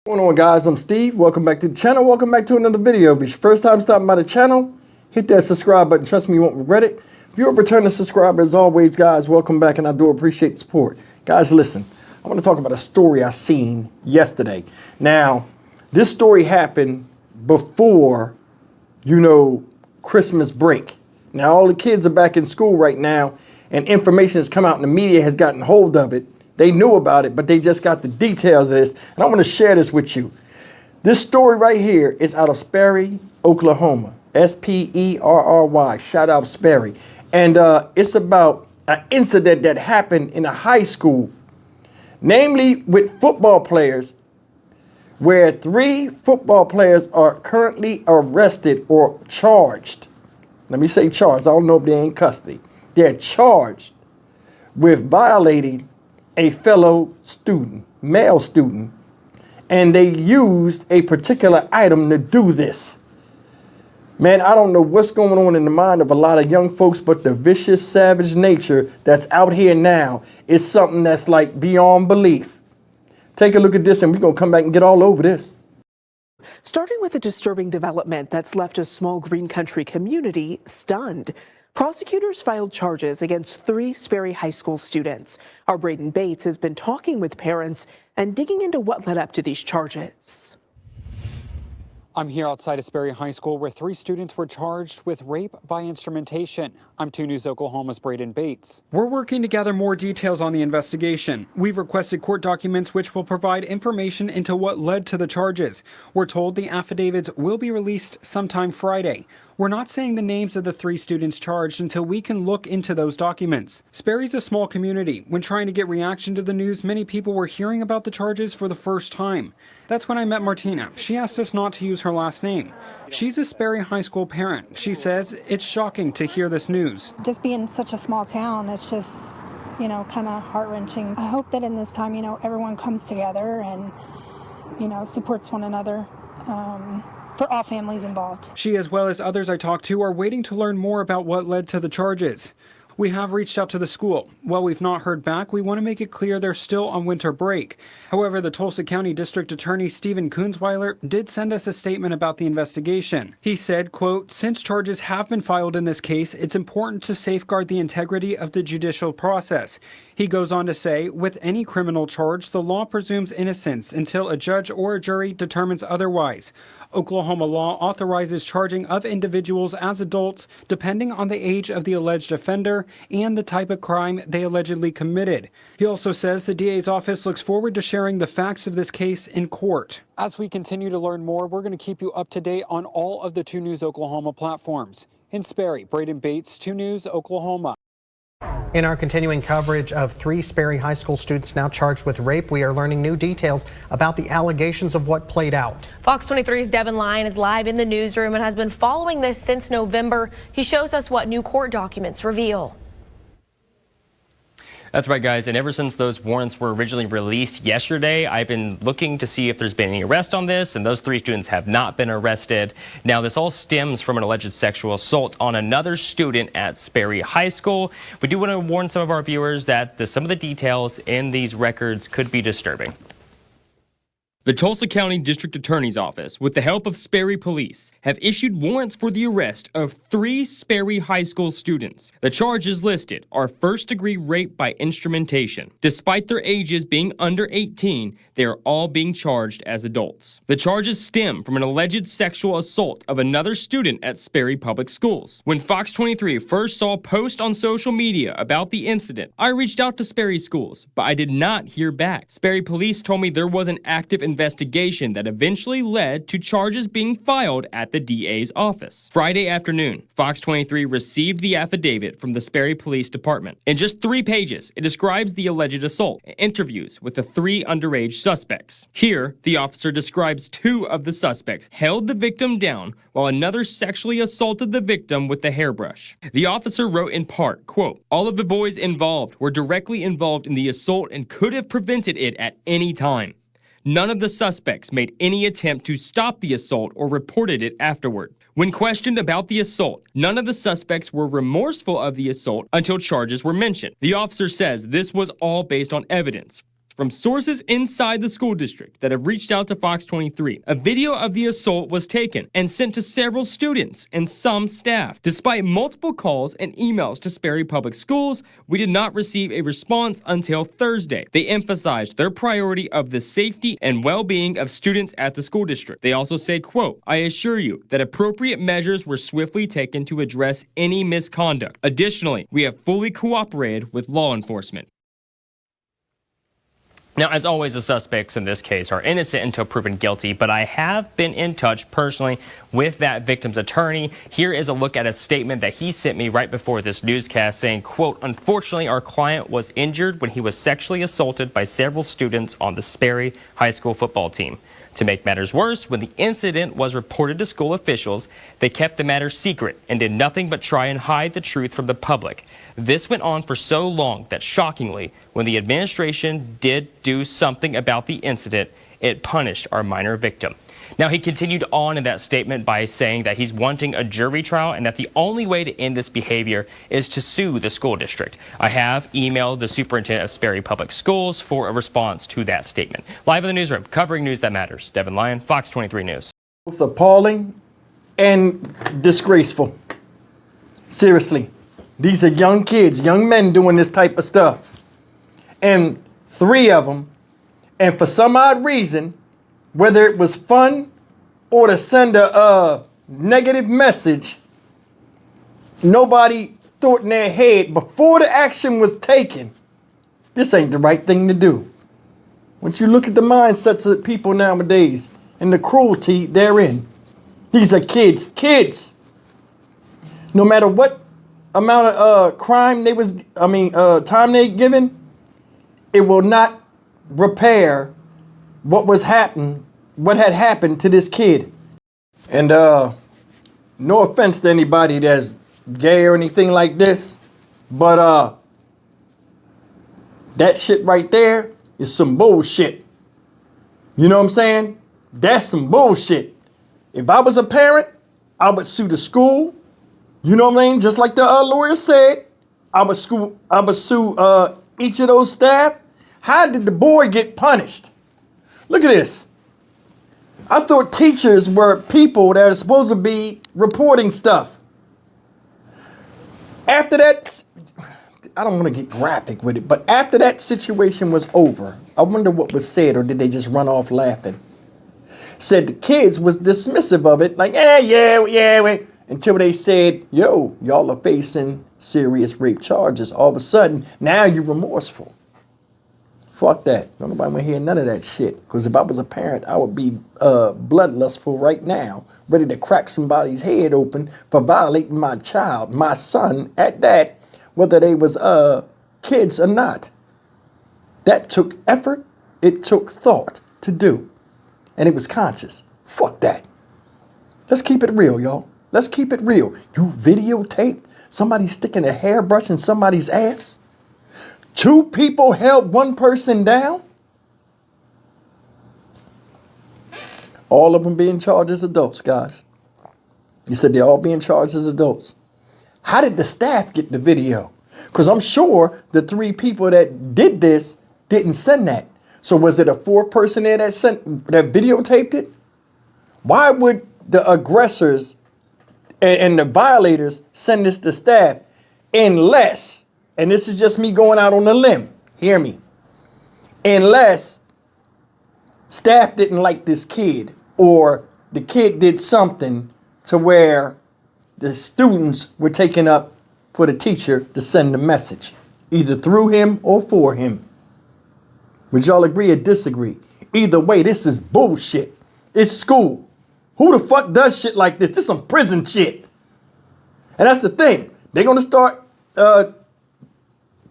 What's going on, guys? I'm Steve. Welcome back to the channel. Welcome back to another video. If it's your first time stopping by the channel, hit that subscribe button. Trust me, you won't regret it. If you're a returning subscriber, as always, guys, welcome back, and I do appreciate the support. Guys, listen, I want to talk about a story I seen yesterday. Now, this story happened before, Christmas break. Now, all the kids are back in school right now, and information has come out, and the media has gotten hold of it. They knew about it, but they just got the details of this, and I want to share this with you. This story right here is out of Sperry, Oklahoma. Sperry. Shout out Sperry. And it's about an incident that happened in a high school, namely with football players, where 3 football players are currently arrested or charged. Let me say charged. I don't know if they're in custody. They're charged with violating a fellow student, male student, and they used a particular item to do this. Man, I don't know what's going on in the mind of a lot of young folks, but the vicious, savage nature that's out here now is something that's like beyond belief. Take a look at this, and we're going to come back and get all over this. Starting with a disturbing development that's left a small green country community stunned. Prosecutors filed charges against 3 Sperry High School students. Our Braden Bates has been talking with parents and digging into what led up to these charges. I'm here outside of Sperry High School where 3 students were charged with rape by instrumentation. I'm 2 News Oklahoma's Braden Bates. We're working to gather more details on the investigation. We've requested court documents which will provide information into what led to the charges. We're told the affidavits will be released sometime Friday. We're not saying the names of the 3 students charged until we can look into those documents. Sperry's a small community. When trying to get reaction to the news, many people were hearing about the charges for the first time. That's when I met Martina. She asked us not to use her last name. She's a Sperry High School parent. She says it's shocking to hear this news. Just being such a small town, it's just, kind of heart-wrenching. I hope that in this time, everyone comes together and, supports one another. For all families involved. She, as well as others I talked to, are waiting to learn more about what led to the charges. We have reached out to the school. While we've not heard back, we want to make it clear they're still on winter break. However, the Tulsa County District Attorney Stephen Kunzweiler did send us a statement about the investigation. He said, quote, "Since charges have been filed in this case, it's important to safeguard the integrity of the judicial process." He goes on to say, with any criminal charge, the law presumes innocence until a judge or a jury determines otherwise. Oklahoma law authorizes charging of individuals as adults depending on the age of the alleged offender and the type of crime they allegedly committed. He also says the DA's office looks forward to sharing the facts of this case in court. As we continue to learn more, we're going to keep you up to date on all of the 2 News Oklahoma platforms. In Sperry, Braden Bates, 2 News Oklahoma. In our continuing coverage of 3 Sperry High School students now charged with rape, we are learning new details about the allegations of what played out. Fox 23's Devin Lyon is live in the newsroom and has been following this since November. He shows us what new court documents reveal. That's right, guys. And ever since those warrants were originally released yesterday, I've been looking to see if there's been any arrest on this, and those 3 students have not been arrested. Now, this all stems from an alleged sexual assault on another student at Sperry High School. We do want to warn some of our viewers that some of the details in these records could be disturbing. The Tulsa County District Attorney's Office, with the help of Sperry Police, have issued warrants for the arrest of 3 Sperry High School students. The charges listed are first-degree rape by instrumentation. Despite their ages being under 18, they are all being charged as adults. The charges stem from an alleged sexual assault of another student at Sperry Public Schools. When Fox 23 first saw a post on social media about the incident, I reached out to Sperry Schools, but I did not hear back. Sperry Police told me there was an active investigation that eventually led to charges being filed at the DA's office. Friday afternoon, Fox 23 received the affidavit from the Sperry Police Department. In just 3 pages, it describes the alleged assault and interviews with the 3 underage suspects. Here, the officer describes 2 of the suspects held the victim down while another sexually assaulted the victim with the hairbrush. The officer wrote in part, quote, "All of the boys involved were directly involved in the assault and could have prevented it at any time. None of the suspects made any attempt to stop the assault or reported it afterward. When questioned about the assault, none of the suspects were remorseful of the assault until charges were mentioned. The officer says this was all based on evidence from sources inside the school district that have reached out to Fox 23. A video of the assault was taken and sent to several students and some staff. Despite multiple calls and emails to Sperry Public Schools, we did not receive a response until Thursday. They emphasized their priority of the safety and well-being of students at the school district. They also say, quote, "I assure you that appropriate measures were swiftly taken to address any misconduct. Additionally, we have fully cooperated with law enforcement." Now, as always, the suspects in this case are innocent until proven guilty, but I have been in touch personally with that victim's attorney. Here is a look at a statement that he sent me right before this newscast saying, quote, "Unfortunately, our client was injured when he was sexually assaulted by several students on the Sperry High School football team. To make matters worse, when the incident was reported to school officials, they kept the matter secret and did nothing but try and hide the truth from the public. This went on for so long that, shockingly, when the administration did do something about the incident, it punished our minor victim." Now, he continued on in that statement by saying that he's wanting a jury trial and that the only way to end this behavior is to sue the school district. I have emailed the superintendent of Sperry Public Schools for a response to that statement. Live in the newsroom, covering news that matters. Devin Lyon, Fox 23 News. Both appalling and disgraceful. Seriously, these are young kids, young men doing this type of stuff. And 3 of them, and for some odd reason, whether it was fun or to send a negative message, nobody thought in their head before the action was taken, this ain't the right thing to do. Once you look at the mindsets of people nowadays and the cruelty therein, these are kids. No matter what amount of time they given, it will not repair what had happened to this kid. And no offense to anybody that's gay or anything like this, but that shit right there is some bullshit. You know what I'm saying? That's some bullshit. If I was a parent, I would sue the school. You know what I mean? Just like the lawyer said, I would sue each of those staff. How did the boy get punished? Look at this. I thought teachers were people that are supposed to be reporting stuff. After that, I don't want to get graphic with it, but after that situation was over, I wonder what was said, or did they just run off laughing? Said the kids was dismissive of it, like, yeah, until they said, yo, y'all are facing serious rape charges. All of a sudden, now you're remorseful. Fuck that. Don't nobody want to hear none of that shit. Because if I was a parent, I would be bloodlustful right now, ready to crack somebody's head open for violating my child, my son, at that, whether they was kids or not. That took effort. It took thought to do. And it was conscious. Fuck that. Let's keep it real, y'all. Let's keep it real. You videotaped somebody sticking a hairbrush in somebody's ass? 2 people held 1 person down? All of them being charged as adults, guys. You said they're all being charged as adults. How did the staff get the video? Because I'm sure the 3 people that did this didn't send that. So was it a 4th person there that videotaped it? Why would the aggressors and the violators send this to staff unless, and this is just me going out on a limb, hear me, unless staff didn't like this kid, or the kid did something to where the students were taken up for the teacher to send a message, either through him or for him. Would y'all agree or disagree? Either way, this is bullshit. It's school. Who the fuck does shit like this? This is some prison shit. And that's the thing. They're going to start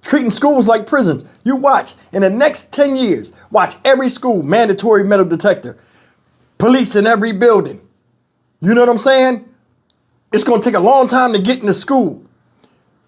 treating schools like prisons. You watch. In the next 10 years, watch every school, mandatory metal detector. Police in every building. You know what I'm saying? It's going to take a long time to get into school.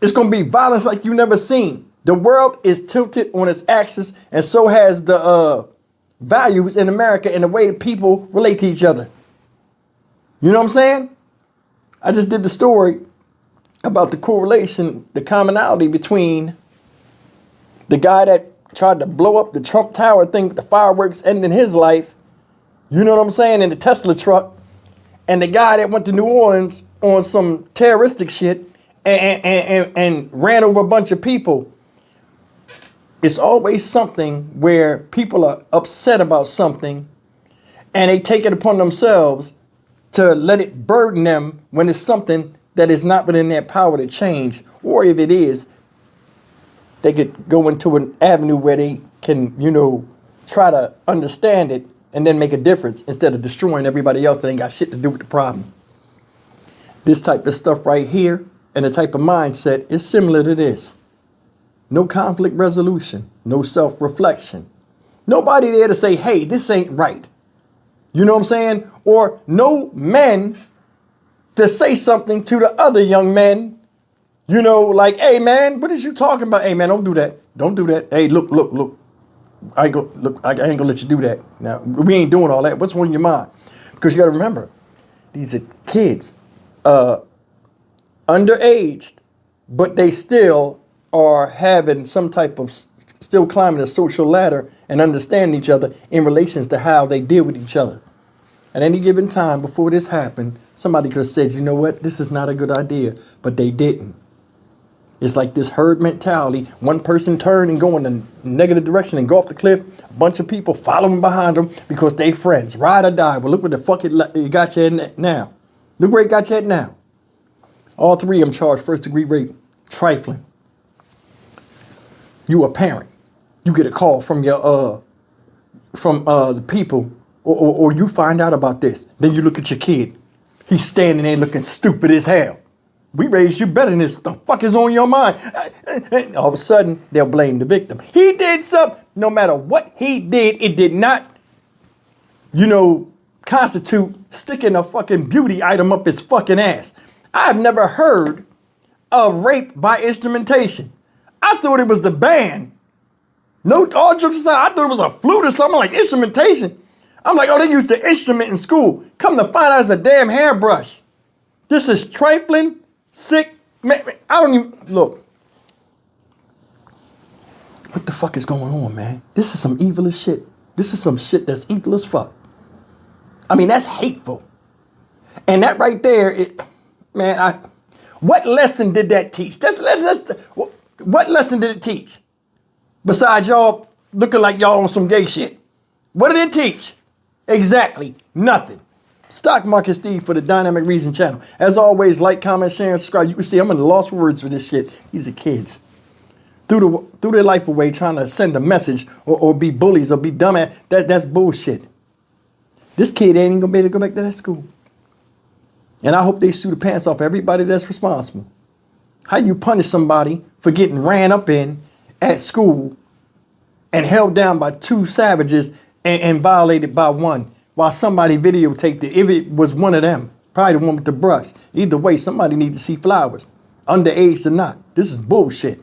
It's going to be violence like you never seen. The world is tilted on its axis, and so has the values in America and the way that people relate to each other. You know what I'm saying? I just did the story about the correlation, the commonality between the guy that tried to blow up the Trump Tower thing with the fireworks ending his life. You know what I'm saying? In the Tesla truck. And the guy that went to New Orleans on some terroristic shit and ran over a bunch of people. It's always something where people are upset about something and they take it upon themselves to let it burden them when it's something that is not within their power to change. Or if it is, they could go into an avenue where they can, try to understand it and then make a difference instead of destroying everybody else that ain't got shit to do with the problem. This type of stuff right here and the type of mindset is similar to this. No conflict resolution, no self-reflection. Nobody there to say, hey, this ain't right. You know what I'm saying? Or no men to say something to the other young men, like, hey man, what is you talking about? Hey man, don't do that. Don't do that. Hey, look. I ain't gonna let you do that. Now, we ain't doing all that. What's on your mind? Because you gotta remember, these are kids, underaged, but they still are having some type of, still climbing a social ladder and understanding each other in relations to how they deal with each other. At any given time before this happened, somebody could have said, you know what, this is not a good idea, but they didn't. It's like this herd mentality. One person turn and go in a negative direction and go off the cliff. A bunch of people following behind them because they friends. Ride or die. Well, look what the fuck it got you at now. Look where it got you at now. All three of them charged first-degree rape. Trifling. You a parent. You get a call from your the people, or you find out about this. Then you look at your kid. He's standing there looking stupid as hell. We raised you better than this. What the fuck is on your mind? And all of a sudden, they'll blame the victim. He did something. No matter what he did, it did not, constitute sticking a fucking beauty item up his fucking ass. I've never heard of rape by instrumentation. I thought it was the band. No, all jokes aside, I thought it was a flute or something like instrumentation. I'm like, oh, they used the instrument in school. Come to find out it's a damn hairbrush. This is trifling, sick. Man, I don't even, look. What the fuck is going on, man? This is some evil as shit. This is some shit that's evil as fuck. I mean, that's hateful. And that right there, what lesson did that teach? What lesson did it teach? Besides y'all looking like y'all on some gay shit. What did it teach? Exactly nothing. Stock Market Steve for the Dynamic Reason channel. As always, like, comment, share, and subscribe. You can see I'm in the lost for words for this shit. These are kids. Threw their life away trying to send a message or be bullies or be dumbass. That's bullshit. This kid ain't gonna be able to go back to that school. And I hope they sue the pants off everybody that's responsible. How you punish somebody for getting ran up in at school and held down by two savages and violated by one while somebody videotaped it? If it was one of them, probably the one with the brush. Either way, somebody need to see flowers, underage or not. This is bullshit.